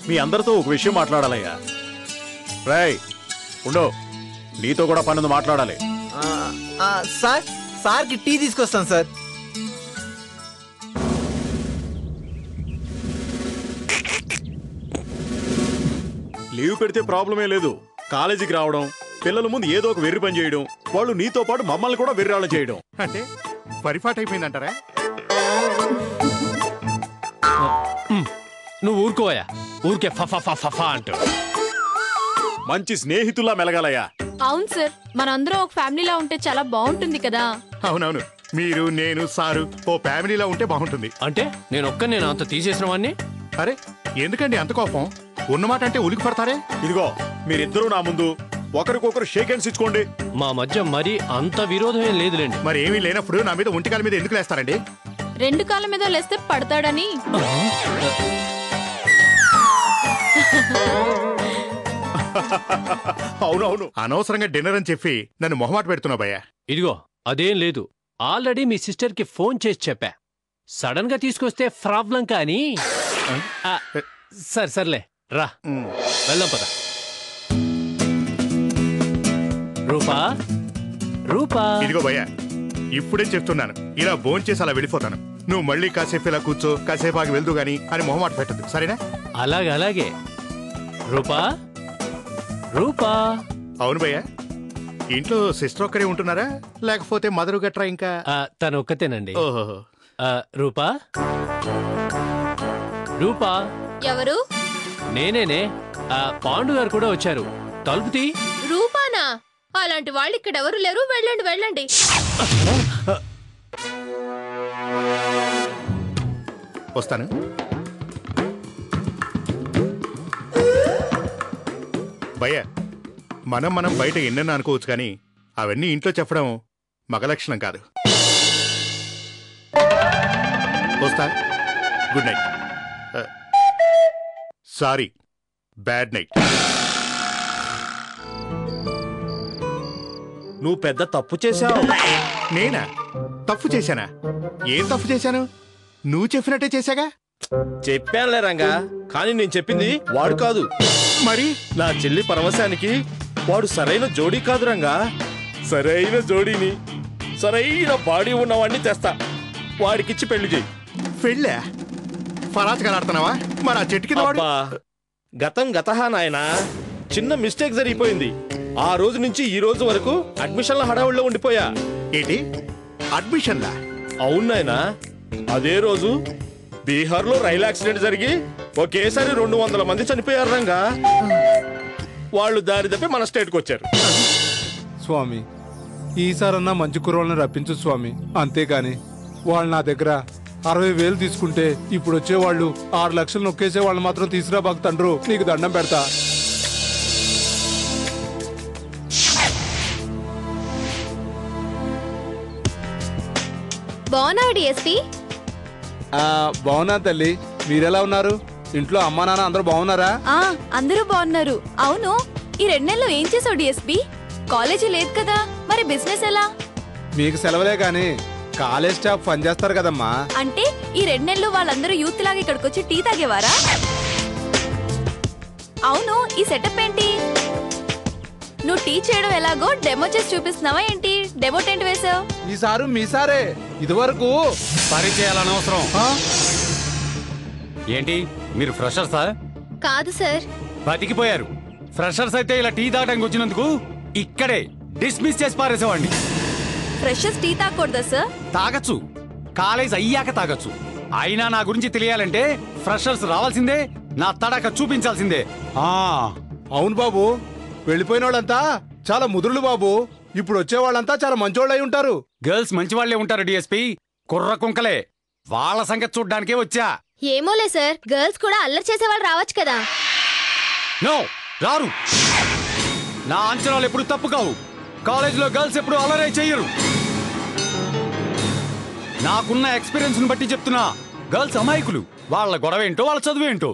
మీ అందరితో ఒక విషయం మాట్లాడాలయ్యా. రాయ్ ఉండో, నీతో కూడా పనుంది మాట్లాడాలి. సార్కి టీ తీసుకొస్తాను సార్. లీవ్ పెడితే ప్రాబ్లమే లేదు. కాలేజీకి రావడం, పిల్లల ముందు ఏదో ఒక వెర్రి పని చేయడం, వాళ్ళు నీతో పాటు మమ్మల్ని కూడా వెర్రాళ్ళ చేయడం అంటే పరిపాటు అయిపోయిందంటారా? నువ్వు ఊరుకోయా, ఊరికే ఫఫా అంటూ. మంచి స్నేహితుల్లా మెలగాలయ్యా. అవును సార్, మనందరం ఒక ఫ్యామిలీలా ఉంటే చాలా బాగుంటుంది కదా. అవునవును, మీరు నేను సారు ఓ ఫ్యామిలీలో ఉంటే బాగుంటుంది. అంటే నేను అంత తీసేసిన వాడిని. అరే ఎందుకండి అంత కోపం? ఉన్నమాట అంటే ఉలికి పడతారే. ఇదిగో మీరిద్దరూ నా ముందు ఒకరికొకరు షేక్ హ్యాండ్స్ ఇచ్చుకోండి. మా మధ్య మరి అంత విరోధం ఏం లేదులేండి. మరి ఏమీ లేనప్పుడు నా మీద ఒంటికాల మీద ఎందుకు లేస్తారండి? రెండు కాళ్ళ మీద లేస్తే పడతాడని. అవునవును, అనవసరంగా డిన్నర్ అని చెప్పి నన్ను మొహమాట పెడుతున్నావు భయ్యా. ఇదిగో అదేం లేదు, ఆల్రెడీ మీ సిస్టర్ కి ఫోన్ చేసి చెప్పా. సడన్ గా తీసుకొస్తే ప్రాబ్లం కానీ. సర్లే రా, వెళ్దాం పద. రూపా రూపా, ఇదిగో భయ్యా, ఇప్పుడే చెప్తున్నాను, ఇలా భోంచేసి అలా వెళ్ళిపోతాను. నువ్వు మళ్ళీ కాసేపు ఇలా కూర్చో, కాసేపు ఆగి వెళ్దు గాని అని మొహమాట పెట్టద్దు, సరేనా? అలాగే. రూపా రూపా. అవును భయ్యా, ఇంట్లో సిస్టర్ ఒక్కరే ఉంటున్నారా లేకపోతే మదరు గట్రా ఇంకా? తను ఒక్కతేనండి. ఓహో. రూపా రూపా. ఎవరు? నేనేనే. పాండు గారు కూడా వచ్చారు. తలుపు తీ. రూపానా? అలాంటి వాళ్ళు ఇక్కడ ఎవరు లేరు. వెళ్ళండి. వస్తాను. భయ్యా, మనం బయట ఎన్నెన్న అనుకోవచ్చు కానీ అవన్నీ ఇంట్లో చెప్పడం మగ లక్షణం కాదు. వస్తా. Good night. Sorry, bad night. నువ్వు పెద్ద తప్పు చేశావు. నేనా తప్పు చేశానా? ఏం తప్పు చేశాను? నువ్వు చెప్పినట్టే చేశాగా. చెప్పానులే రంగా, కానీ నేను చెప్పింది వాడు కాదు. మరి నా చెల్లి పరవశానికి వాడు సరైన జోడీ కాదు రంగా. సరైన జోడీని, సరైన బాడీ ఉన్నవాడిని తెస్తా, వాడికిచ్చి పెళ్లి చేయి. పెళ్ళా? ఫరాజ్గా ఆడుతున్నావా? మరి ఆ చెట్టు కింద వాడు? గతం గతహా నాయనా, చిన్న మిస్టేక్ జరిగిపోయింది. ఆ రోజు నుంచి ఈ రోజు వరకు అడ్మిషన్ల హడావుల్లో ఉండిపోయా. ఏంటి అడ్మిషన్లా? అవును నాయనా, అదే రోజు బీహార్లో రైలు యాక్సిడెంట్ జరిగి ఒకేసారి 200 మంది చనిపోయారు రంగా. వాళ్ళు దారి తప్పి మన స్టేట్కి వచ్చారు. స్వామి, ఈసారన్నా మంచి కుర్రోళ్ళని రప్పించు స్వామి. అంతేకాని వాళ్ళు నా దగ్గర 60,000 తీసుకుంటే ఇప్పుడు వచ్చేవాళ్ళు 6 లక్షలు నొక్కేసే వాళ్ళు మాత్రం తీసుకురా బాగు తండ్రు, నీకు దండం పెడతా. బాగున్నావు డిఎస్పీ? బాగున్నా తల్లి, మీరెలా ఉన్నారు? ఇంట్లో అమ్మా నాన్న అందరూ బాగున్నారా? అందరూ బాగున్నారు. అవును, ఈ 2 నెలలు ఏం చేసావు డిఎస్పీ? కాలేజీ లేదు కదా, మరి బిజినెస్ ఎలా? మీకు సెలవులే గాని కాలేజ్ స్టాఫ్ పని చేస్తారు కదమ్మా. అంటే ఈ 2 నెలలు వాళ్ళందరూ యూత్ లాగా ఇక్కడికి వచ్చి టీ తాగేవారా? అవును, ఈ సెటప్ ఏంటి? నువ్వు టీ చేయడం ఎలాగో డెమో చేసి చూపిస్తున్నావా ఏంటి? డెమో టెంట్ వేసావు. ఈసారి మీసారే, ఇదివరకు పరిచయాలనవసరం. ఏంటి మీరు ఫ్రెషర్సా? కాదు సార్. బతికిపోయారు. ఫ్రెషర్స్ అయితే ఇలా టీ తాగడానికి వచ్చినందుకు ఇక్కడే డిస్మిస్ చేసి పారేసేవాడిని. ఫ్రెషర్స్ టీ తాగకూడదా సార్? తాగచ్చు, కాలేజ్ అయ్యాక తాగచ్చు. అయినా నా గురించి తెలియాలంటే ఫ్రెషర్స్ రావాల్సిందే, నా తడక చూపించాల్సిందే. అవును బాబు, వెళ్ళిపోయిన వాళ్ళంతా చాలా ముదురులు బాబు. ఇప్పుడు వచ్చే వాళ్ళంతా చాలా మంచోళ్ళు అయి ఉంటారు. గర్ల్స్ మంచి వాళ్లే ఉంటారు డిఎస్పీ, కుర్ర కుంకలే. వాళ్ళ సంగతి చూడ్డానికే వచ్చా. ఏమోలే సార్, గర్ల్స్ కూడా అల్లరి చేసే వాళ్ళు రావచ్చు కదా. నో, రారు. నా అంచనాలు ఎప్పుడు తప్పు కావు. కాలేజీలో గర్ల్స్ ఎప్పుడు అల్లరే చెయ్యరు. నాకున్న ఎక్స్పీరియన్స్ ని బట్టి చెప్తున్నా, గర్ల్స్ అమాయకులు. వాళ్ళ గొడవ ఏంటో, వాళ్ళ చదువు ఏంటో.